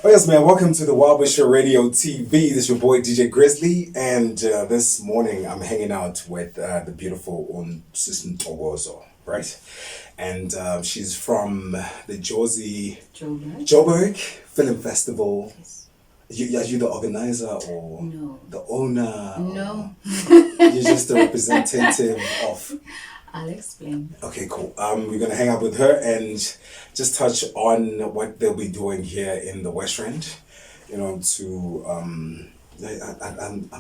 Oh yes, man. Welcome to the Wild Bush Show Radio TV. This is your boy DJ Grizzly, and this morning I'm hanging out with the beautiful Sister Ntokozo, right? And she's from the Joburg Film Festival. Yes. Are you the organizer or No. the owner? No. You're just the representative of. I'll explain. Okay, cool. We're gonna hang out with her and just touch on what they'll be doing here in the westrand. You know, I'm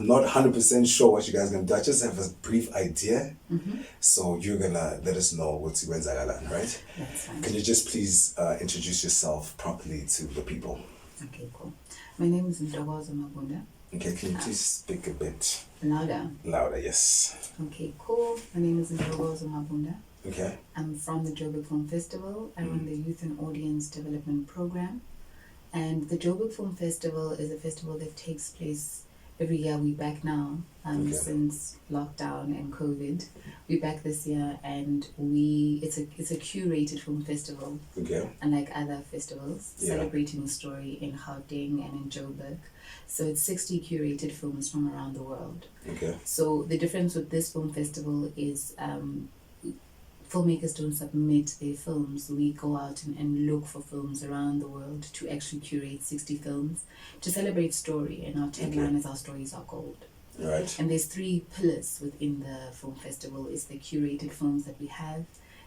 not 100% sure what you guys are gonna do. I just have a brief idea. Mm-hmm. So you're gonna let us know what's Zagalan, right? That's fine. Can you just please introduce yourself properly to the people? Okay, cool. My name is Ntokozo Mabunda. Okay, can you please speak a bit Louder. louder? Yes. Okay, cool. My name is Ntokozo Mabunda. Okay. I'm from the Joburg Film Festival. I run the Youth and Audience Development Program. And the Joburg Film Festival is a festival that takes place every year. We're back now, since lockdown and COVID. We're back this year, and it's a curated film festival. Okay. Unlike other festivals, celebrating a story in Gauteng and in Joburg. So it's 60 curated films from around the world. Okay. So the difference with this film festival is filmmakers don't submit their films. We go out and look for films around the world to actually curate 60 films to celebrate story. And our tagline is "Our stories are gold." Right. And there's 3 pillars within the film festival. It's the curated films that we have,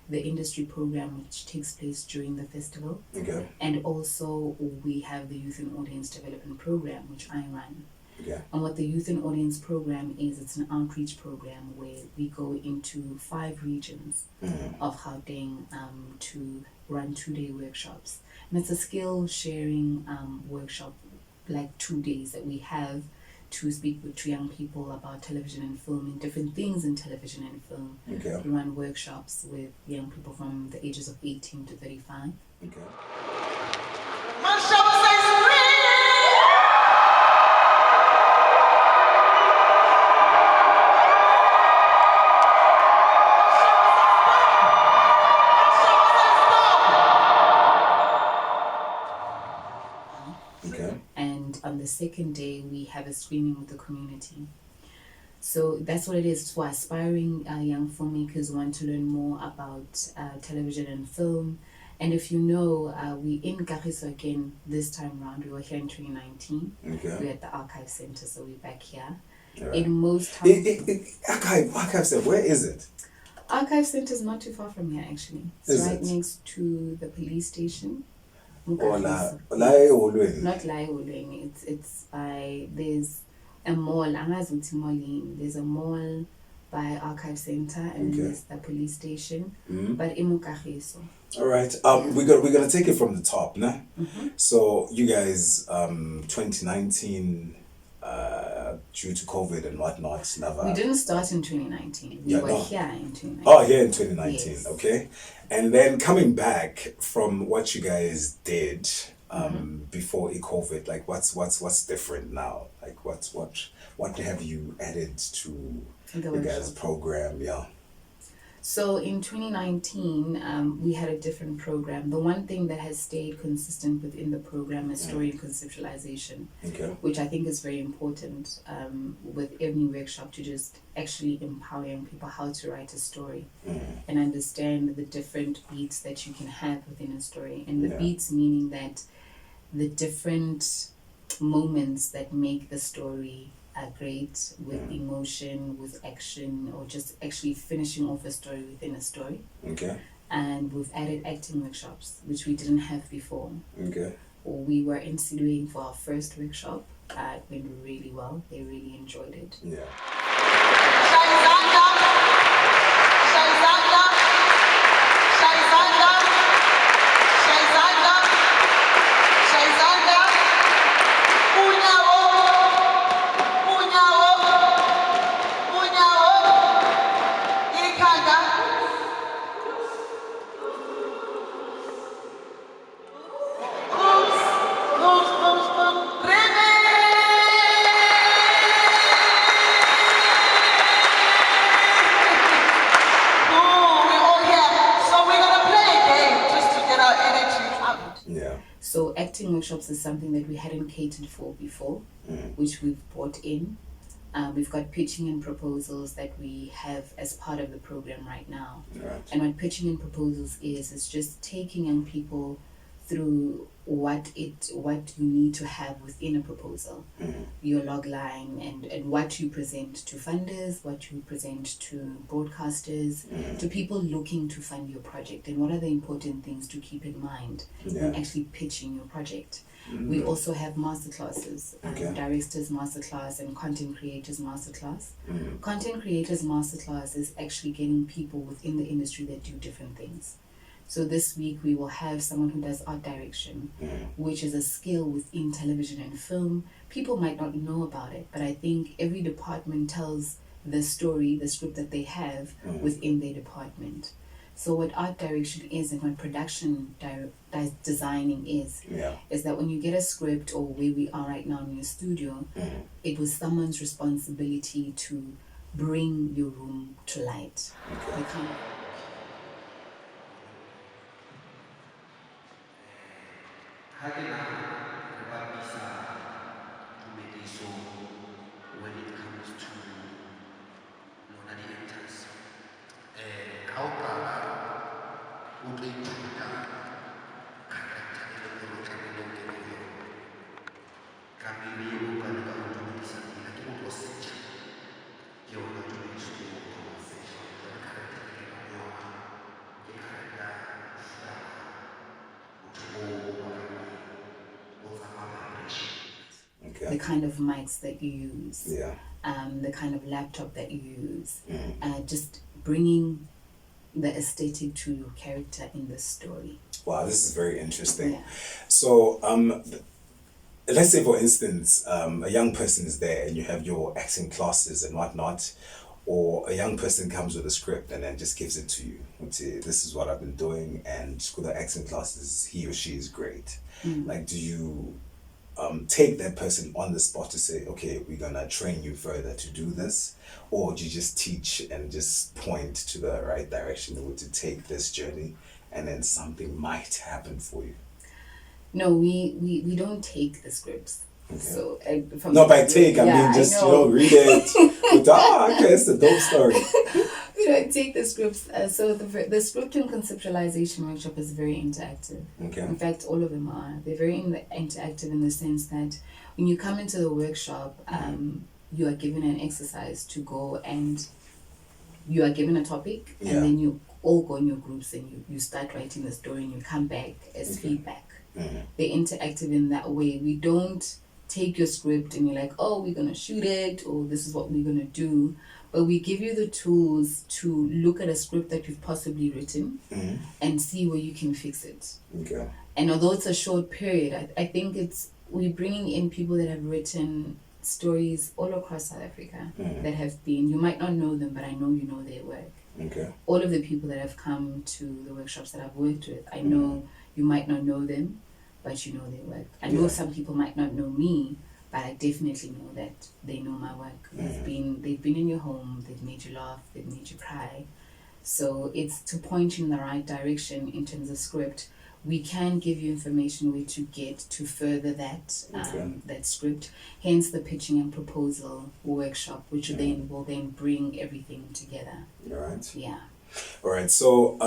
the industry program which takes place during the festival, and also we have the Youth and Audience Development Program, which I run. Okay. And what the Youth and Audience Program is, it's an outreach program where we go into 5 regions of Gauteng to run 2-day workshops. And it's a skill sharing workshop, like 2 days that we have to speak to young people about television and film and different things in television and film. Okay. We run workshops with young people from the ages of 18 to 35. Okay. And on the second day, we have a screening with the community. So that's what it is for aspiring young filmmakers who want to learn more about television and film. And if you know, we in Kagiso again this time around. We were here in 2019. Okay. We're at the Archive Center, so we're back here. Right. In most times, Archive Center, where is it? Archive Center is not too far from here, actually. It's right next to the police station. Not Lai. It's by, there's a mall. There's a mall by Archive Center, and then there's the police station. But Imukagiso. All right. We're gonna take it from the top, nah? So you guys, 2019, due to COVID and whatnot, never. We didn't start in 2019. We were here in 2019. Oh, here in 2019. Yes. Okay. And then coming back from what you guys did before COVID, like what's different now? Like what have you added to the guys' program? Yeah. So in 2019, we had a different program. The one thing that has stayed consistent within the program is story and conceptualization, which I think is very important with every workshop, to just actually empower young people how to write a story and understand the different beats that you can have within a story. And the beats meaning that the different moments that make the story great, with emotion, with action, or just actually finishing off a story within a story. Okay. And we've added acting workshops, which we didn't have before. Okay. We were interviewing for our first workshop. It went really well. They really enjoyed it. Yeah. acting workshops is something that we hadn't catered for before, which we've brought in. We've got pitching and proposals that we have as part of the program right now. Right. And what pitching and proposals is just taking young people through what you need to have within a proposal, your log line, and what you present to funders, what you present to broadcasters, to people looking to fund your project, and what are the important things to keep in mind when actually pitching your project. We also have masterclasses, directors masterclass and content creators masterclass. Content creators masterclass is actually getting people within the industry that do different things. So this week we will have someone who does art direction, which is a skill within television and film. People might not know about it, but I think every department tells the story, the script that they have within their department. So what art direction is and what production designing is that when you get a script, or where we are right now in your studio, it was someone's responsibility to bring your room to light. Ha ke nahana re bapisa tumediso when it comes to lona di-actors. Ha o qala o tlo ithuta character e le gore o tlamehile o kene ho yona. Tlamehile o ka leka ho tumedisa tsela ke motho o setjha. Ke yona tumediso ke motho o setjha. Jwale character e kenang ho yona ke character ya motho o the kind of mics that you use, the kind of laptop that you use, just bringing the aesthetic to your character in the story. Wow, this is very interesting. So, let's say, for instance, a young person is there and you have your acting classes and whatnot, or a young person comes with a script and then just gives it to you. This is what I've been doing, and for the acting classes, he or she is great. Like, do you take that person on the spot to say, okay, we're gonna train you further to do this, or do you just teach and just point to the right direction to take this journey, and then something might happen for you? No, we don't take the scripts. Okay. So by take, I mean just read it. Okay, it's a dope story. We don't take the scripts. So the script and conceptualization workshop is very interactive. Okay. In fact, all of them are. They're very interactive in the sense that when you come into the workshop, you are given an exercise to go, and you are given a topic, and then you all go in your groups and you start writing the story, and you come back as feedback. They're interactive in that way. We don't take your script and you're like, oh, we're gonna shoot it, or this is what we're gonna do. But we give you the tools to look at a script that you've possibly written and see where you can fix it. Okay. And although it's a short period, I think we're bringing in people that have written stories all across South Africa that have been, you might not know them, but I know you know their work. Okay. All of the people that have come to the workshops that I've worked with, I know you might not know them, but you know their work. I know some people might not know me, but I definitely know that they know my work. They've been in your home, they've made you laugh, they've made you cry. So it's to point you in the right direction in terms of script. We can give you information where to get to further that that script. Hence the pitching and proposal workshop, which will then bring everything together. All right. Yeah. All right. So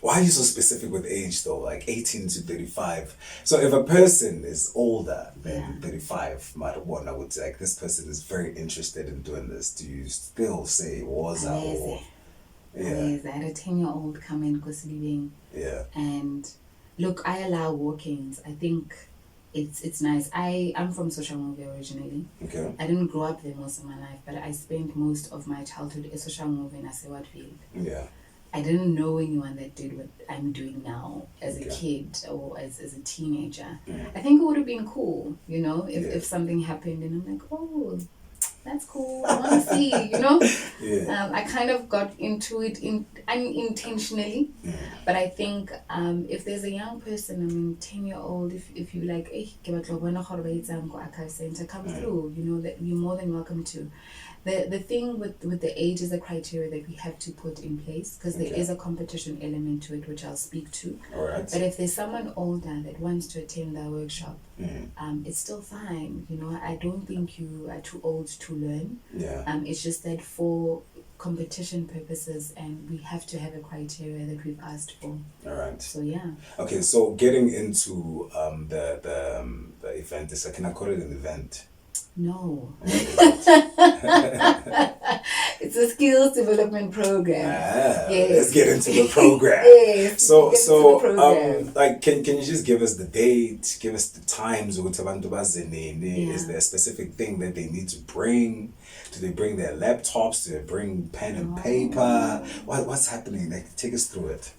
why are you so specific with age though? Like 18 to 35. So if a person is older than 35, one, I would say like this person is very interested in doing this. Do you still say Waza or? Yes, I had a 10-year-old come in Grizzly. Yeah. And look, I allow walk-ins. I think it's nice. I'm from Soshanguve originally. Okay. I didn't grow up there most of my life, but I spent most of my childhood in Soshanguve in Asewatfield. Yeah. I didn't know anyone that did what I'm doing now as a kid or as a teenager. I think it would have been cool, if something happened and I'm like, oh, that's cool. I want to see, you know. Yeah. I kind of got into it unintentionally, but I think if there's a young person, 10-year-old, if you like, archive center, come through. You know that you're more than welcome to. The thing with the age is a criteria that we have to put in place because there is a competition element to it, which I'll speak to. All right. But if there's someone older that wants to attend the workshop, it's still fine. You know, I don't think you are too old to learn. Yeah. It's just that for competition purposes, and we have to have a criteria that we've asked for. All right. So yeah. Okay, so getting into the event, can I call it an event? No. It's a skills development program. Yes. Let's get into the program. Yes. So program. like can you just give us the date, give us the times, is there a specific thing that they need to bring? Do they bring their laptops? Do they bring pen and paper? What's happening? Like take us through it.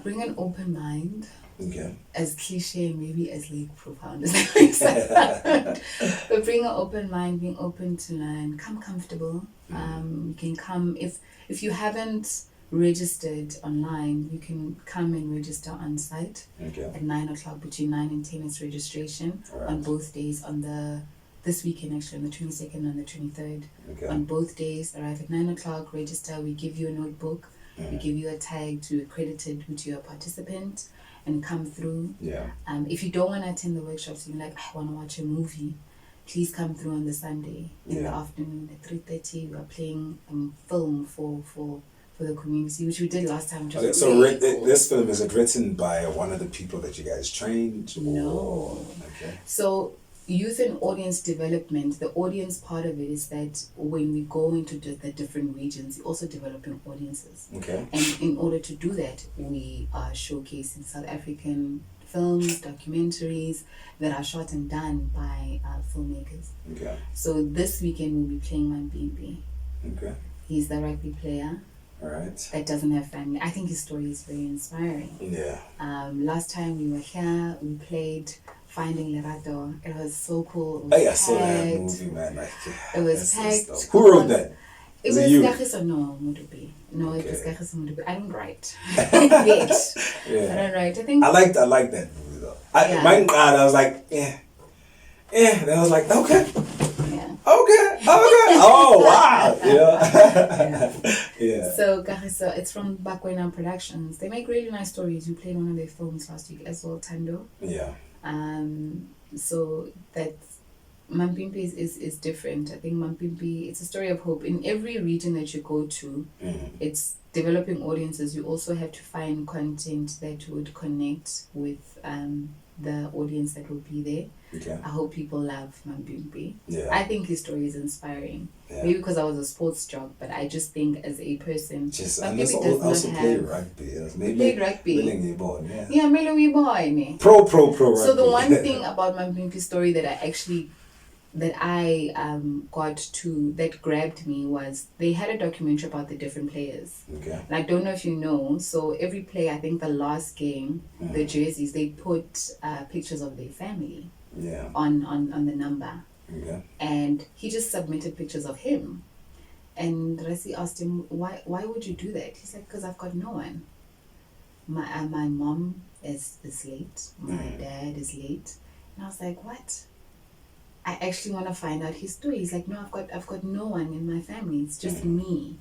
Bring an open mind. Okay. As cliche, maybe as like profound as that makes. But bring an open mind, being open to learn. Come comfortable. You can come if you haven't registered online, you can come and register on site. Okay. At 9:00 between 9 and 10 is registration on both days. On this weekend actually on the 22nd and the 23rd. Okay. On both days, arrive at 9:00. Register. We give you a notebook. We give you a tag to accredited who to your participant. And come through. Yeah. If you don't want to attend the workshops, you're like, I want to watch a movie. Please come through on the Sunday in the afternoon at 3:30. We are playing film for the community, which we did last time. Okay, so cool. This film, is it written by one of the people that you guys trained? No. Okay. So youth and audience development, the audience part of it is that when we go into the different regions, we're also developing audiences. Okay. And in order to do that, we are showcasing South African films, documentaries that are shot and done by filmmakers. Okay. So this weekend we'll be playing Mabunda. Okay. He's the rugby player. All right. That doesn't have family. I think his story is very inspiring. Yeah. Last time we were here, we played Finding Lerato. It was so cool. Hey, I saw that movie, man. Like, it was packed. Who wrote that? It was Kagiso Mudubi. No, it was Kagiso Mudubi. I don't write. Yet. I don't write. I think I like that movie though. I was like, Then I was like, okay. Yeah. Okay. Oh wow. Yeah. So Kagiso, it's from Bakwena Productions. They make really nice stories. We played one of their films last week as well, Tando. Yeah. So that Mabunda is different. I think Mabunda, it's a story of hope. In every region that you go to, it's developing audiences. You also have to find content that would connect with the audience that will be there. Okay. I hope people love Mabunda. Yeah. I think his story is inspiring. Yeah. Maybe because I was a sports jock, but I just think as a person, Mabunda also played rugby. He played rugby. Yeah, Melody boy. Pro rugby. So the one thing about Mabunda's story that I got to, that grabbed me, was they had a documentary about the different players. Okay. And I don't know if you know, so every player, I think the last game, the jerseys, they put pictures of their family on the number. Okay. And he just submitted pictures of him. And Resi asked him, why would you do that? He's like, because I've got no one. My mom is late. My dad is late. And I was like, what? I actually want to find out his story. He's like, no, I've got no one in my family. It's just me.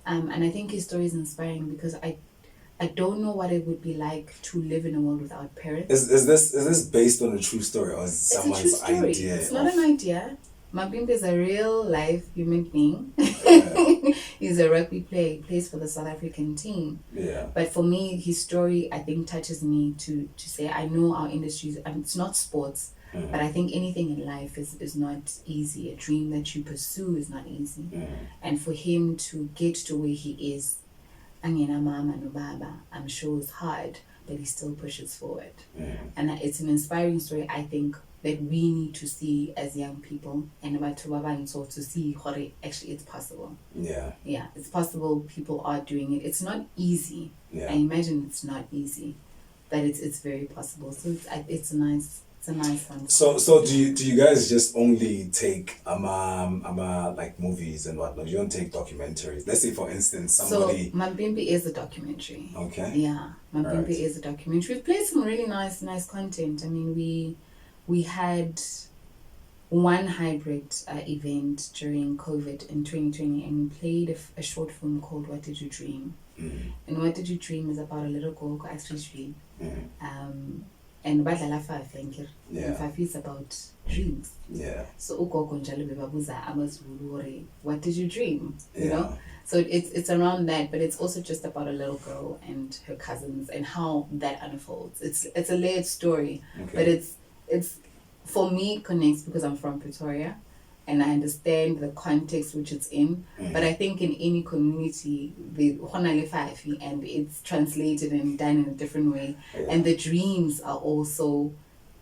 And I think his story is inspiring because I don't know what it would be like to live in a world without parents. Is this based on a true story or is it someone's idea? It's not an idea. Mabunda is a real life human being. He's a rugby player. He plays for the South African team. Yeah. But for me, his story, I think, touches me to say, I know our industry, and it's not sports, but I think anything in life is not easy. A dream that you pursue is not easy. And for him to get to where he is, Angena Mama no Baba, I'm sure it's hard, but he still pushes forward. And it's an inspiring story, I think, that we need to see as young people, and about to see how actually it's possible. Yeah, it's possible. People are doing it. It's not easy. I imagine it's not easy, but it's very possible. So it's a It's a nice one. So do you guys just only take like movies and whatnot? You don't take documentaries. Let's say for instance somebody. So Mabimbi is a documentary. Okay. Yeah, Mabimbi is a documentary. We've played some really nice content. I mean, we had one hybrid event during COVID in 2020, and we played a short film called What Did You Dream? And What Did You Dream is about a little girl who actually dreamed. And badlala Fafi and Fafi is about dreams. Yeah. So ugogo njalo bebabuza amazulu, what did you dream? You know? So it's around that, but it's also just about a little girl and her cousins and how that unfolds. It's a layered story, but it's for me it connects because I'm from Pretoria and I understand the context which it's in. But I think in any community, and it's translated and done in a different way. Yeah. And the dreams are also,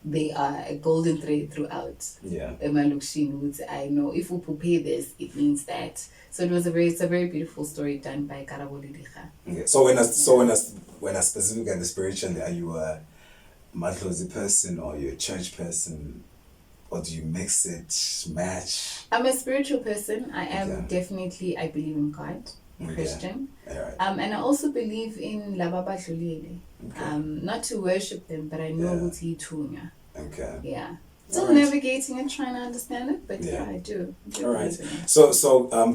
they are a golden thread throughout. Yeah. I know if we prepare this, it means that. So it's a very beautiful story done by Karabo Lidicha. Okay. So when I specifically and spiritually, are you a Madlozi person or you a church person? Or do you mix it, match? I'm a spiritual person. I am definitely, I believe in God, Christian. Right. And I also believe in Lababa Julile. Not to worship them, but I know what he tunya. Okay. Yeah. Still navigating and trying to understand it, but I do. All right. So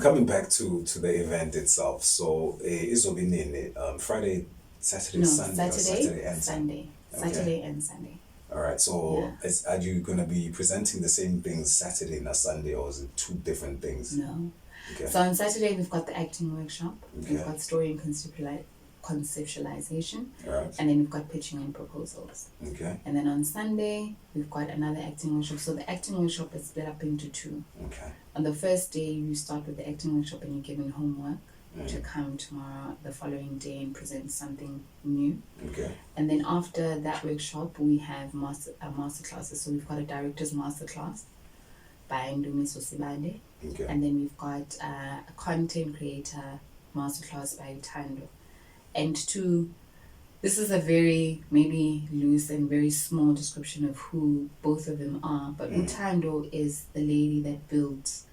coming back to the event itself. So Izobinene, Friday, Saturday, Sunday, Saturday and Sunday. Okay. Saturday and Sunday. All right, so are you going to be presenting the same things Saturday and Sunday, or is it two different things? No. Okay. So on Saturday, we've got the acting workshop. Okay. We've got story and conceptualization. Right. And then we've got pitching and proposals. Okay. And then on Sunday, we've got another acting workshop. So the acting workshop is split up into two. Okay. On the first day, you start with the acting workshop and you're given homework to come tomorrow, the following day, and present something new. Okay. And then after that workshop, we have master classes. So we've got a director's master class by Ndumiso Sibande. Okay. And then we've got a content creator master class by Utando. And this is a very maybe loose and very small description of who both of them are. But Utando is the lady that built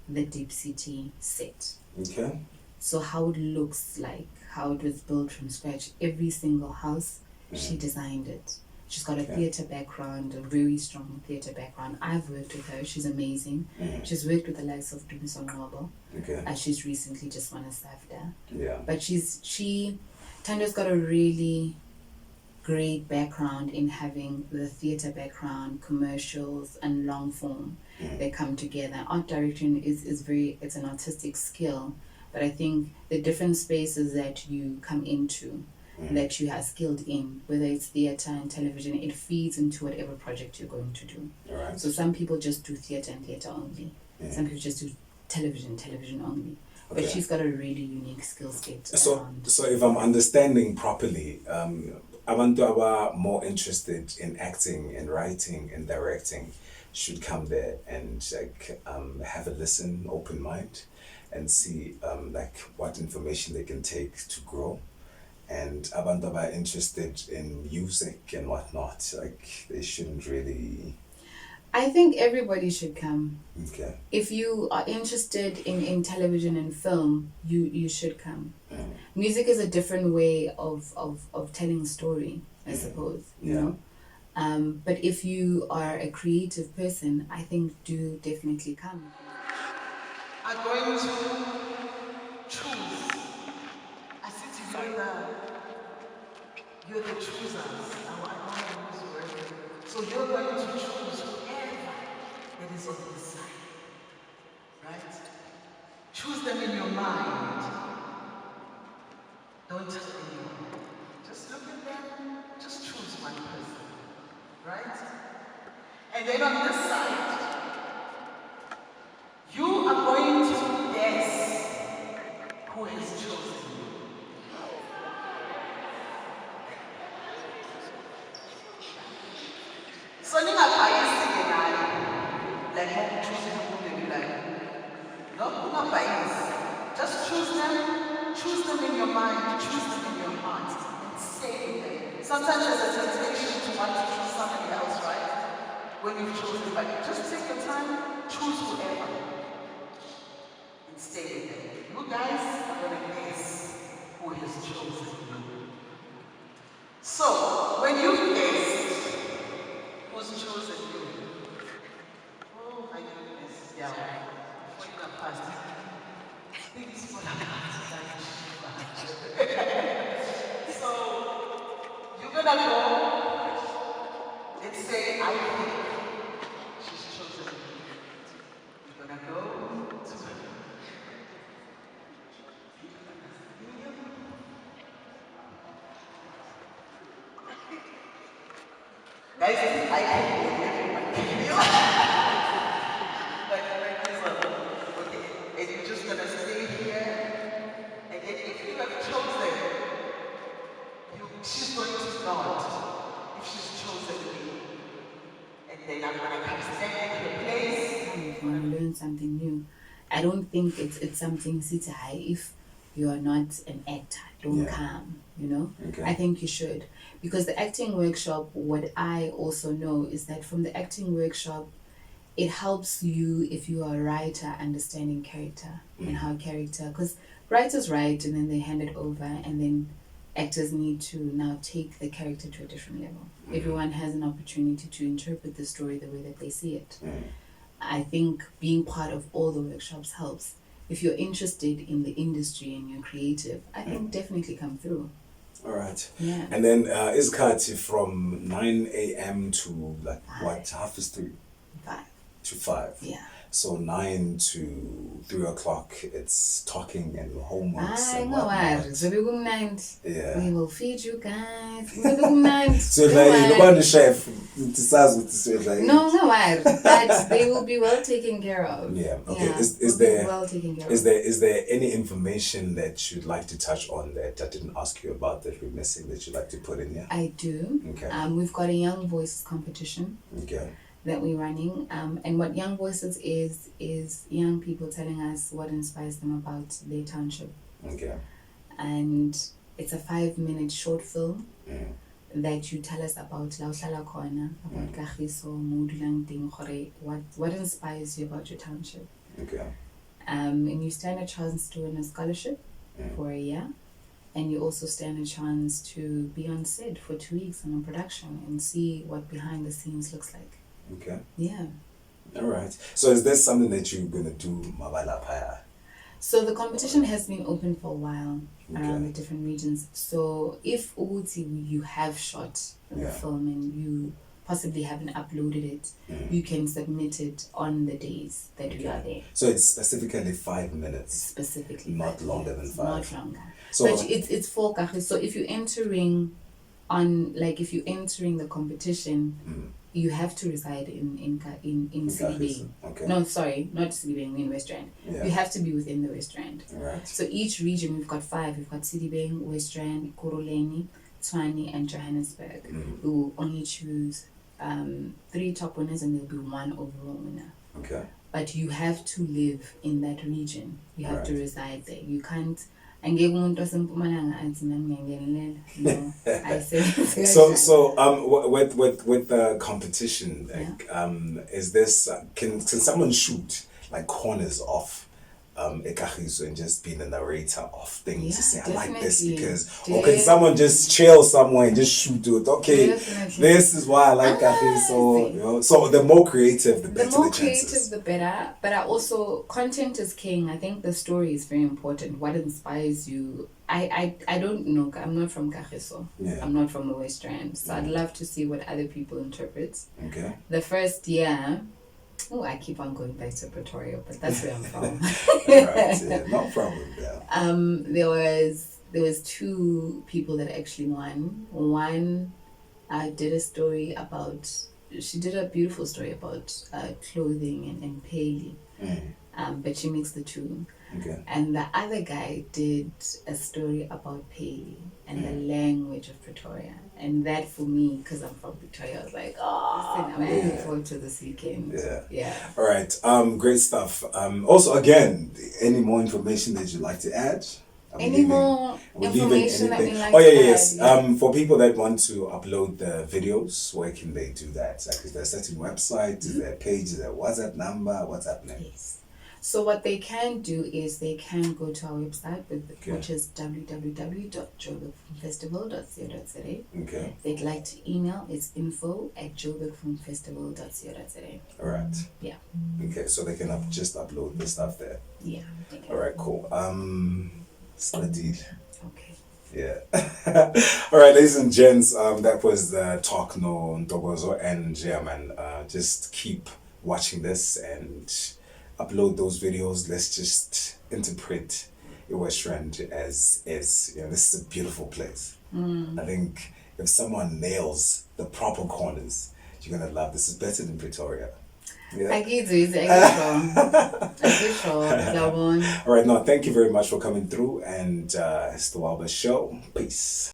the Deep City set. Okay. So how it looks like, how it was built from scratch, every single house, she designed it. She's got a theatre background, a very strong theatre background. I've worked with her. She's amazing. She's worked with the likes of Ntokozo Mabunda. Okay. She's recently just won a SAFTA. Yeah. But Tando's got a really great background in having the theatre background, commercials, and long form. They come together. Art direction is it's an artistic skill. But I think the different spaces that you come into, that you are skilled in, whether it's theatre and television, it feeds into whatever project you're going to do. Right. So some people just do theatre and theatre only. Some people just do television only. Okay. But she's got a really unique skill set. So if I'm understanding properly, abantu who are more interested in acting and writing and directing should come there and have a listen, open mind, and see what information they can take to grow. And abantu who are interested in music and whatnot, they shouldn't really. I think everybody should come. Okay. If you are interested in television and film, you should come. Music is a different way of telling a story, I suppose. You know. But if you are a creative person, I think do definitely come. I'm going to choose. I said to you, you're the choosers. I don't want to use the word. So you're going to choose whoever that is on this side. Right? Choose them in your mind. Don't touch anyone. Just look at them. Just choose one person. Right? And then on this side, you are going to guess who has chosen you. So you are biased like how choosing who they be like. No, you're not biased. Just choose them in your mind, choose them in your heart, and stay with them. Sometimes there's a temptation to want to choose somebody else, right? when you've chosen, but just take your time, choose whoever, and stay with them. You guys are going to guess who has chosen you. So, when you guess who's chosen you, oh my goodness, yeah, before you got past, things fall apart. So, you're going to go and say, I think she's chosen me. You're going to go to her. Guys, I can't believe everyone can you. Like this one. Okay, and you're just going to stay here. And then if you have chosen, she's going to nod if she's chosen me. And then I'm going to come stand in her place. You want to learn something new. I don't think it's something sit high if you are not an actor. Don't come, you know? Okay. I think you should. Because the acting workshop, what I also know is that from the acting workshop, it helps you, if you are a writer, understanding character and how character, because writers write and then they hand it over, and then actors need to now take the character to a different level. Everyone has an opportunity to interpret the story the way that they see it. I think being part of all the workshops helps. If you're interested in the industry and you're creative, I think definitely come through. All right. Yeah. And then isikhathi from 9 a.m. to like what, 3:30 5. to 5. Yeah. So 9 to 3 o'clock, it's talking and homeworks I and know whatnot. what. Yeah. We will feed you guys. So So like the one chef decides what to say. Like, no, but they will be well taken care of. Yeah. Okay. Yeah, Is will there be well taken care is of. there any information that you'd like to touch on that I didn't ask you about that we're missing that you'd like to put in here? I do. Okay. We've got a Young Voices competition Okay. that we're running. And what Young Voices is young people telling us what inspires them about their township. Okay. And it's a 5-minute short film that you tell us about Lauhlala Khona, about Kagiso, Modulang Ding, what inspires you about your township. Okay. And you stand a chance to win a scholarship for a year. And you also stand a chance to be on set for 2 weeks on a production and see what behind the scenes looks like. Okay. Yeah. All right. So is there something that you're gonna do, Mabala Paya? So the competition has been open for a while around Okay. the different regions. So if you have shot the film and you possibly haven't uploaded it, you can submit it on the days that we are there. So it's specifically 5 minutes. Specifically. Not 5 longer minutes, than 5. Not longer. So But it's for Kachi. So if you're entering the competition, you have to reside in City. Okay. No, sorry, not City in Westrand. Yeah. You have to be within the Westrand. Right. So each region, we've got 5. We've got Citybang, Westrand, Kuruleni, Tshwane, and Johannesburg. We will only choose 3 top winners, and there'll be 1 overall winner. Okay. But you have to live in that region. You have to Right. reside there. You can't. No, I say. So with the competition, like, is this can someone shoot like corners of Ekagiso and just be the narrator of things to say I like this definitely. because or can someone just chill somewhere and just shoot it? Okay, Definitely. this is why I like Ekagiso. You know, so the more creative, the better The more the chances. creative, the better. But I also, content is king. I think the story is very important. What inspires you? I don't know. I'm not from Kagiso. Yeah. I'm not from the West Rand. So I'd love to see what other people interpret. Okay. The first year, I keep on going back to Pretoria, but that's where I'm from. Right, yeah, no problem. Yeah. There was 2 people that actually won. One did a story about. She did a beautiful story about clothing and payli. But she mixed the 2. Okay. And the other guy did a story about payli and the language of Pretoria. And that for me, because I'm from Pretoria, I was like, I'm looking forward to this weekend. Yeah. All right. Great stuff. Also, again, any more information that you'd like to add? Any more information that we like Oh, to yeah, add? yes. Yeah. For people that want to upload the videos, where can they do that? Like, is there a certain website? Is there a page? Is there a WhatsApp number? What's happening? Yes. So what they can do is they can go to our website, which is www.joburgfilmfestival.co.za. Okay. If they'd like to email, it's info@joburgfilmfestival.co.za. All right. Yeah. Okay, so they can just upload the stuff there. Yeah. They can. All right, cool. It's not a deal. Okay. Yeah. All right, ladies and gents, that was the talk, no Ntokozo, and yeah, man, just keep watching this and upload those videos. Let's just interpret westrand as is. You know, this is a beautiful place. I think if someone nails the proper corners, you're gonna love this. Is better than Pretoria. Yeah. All right, no, thank you very much for coming through, and it's the Wilbur Show. Peace.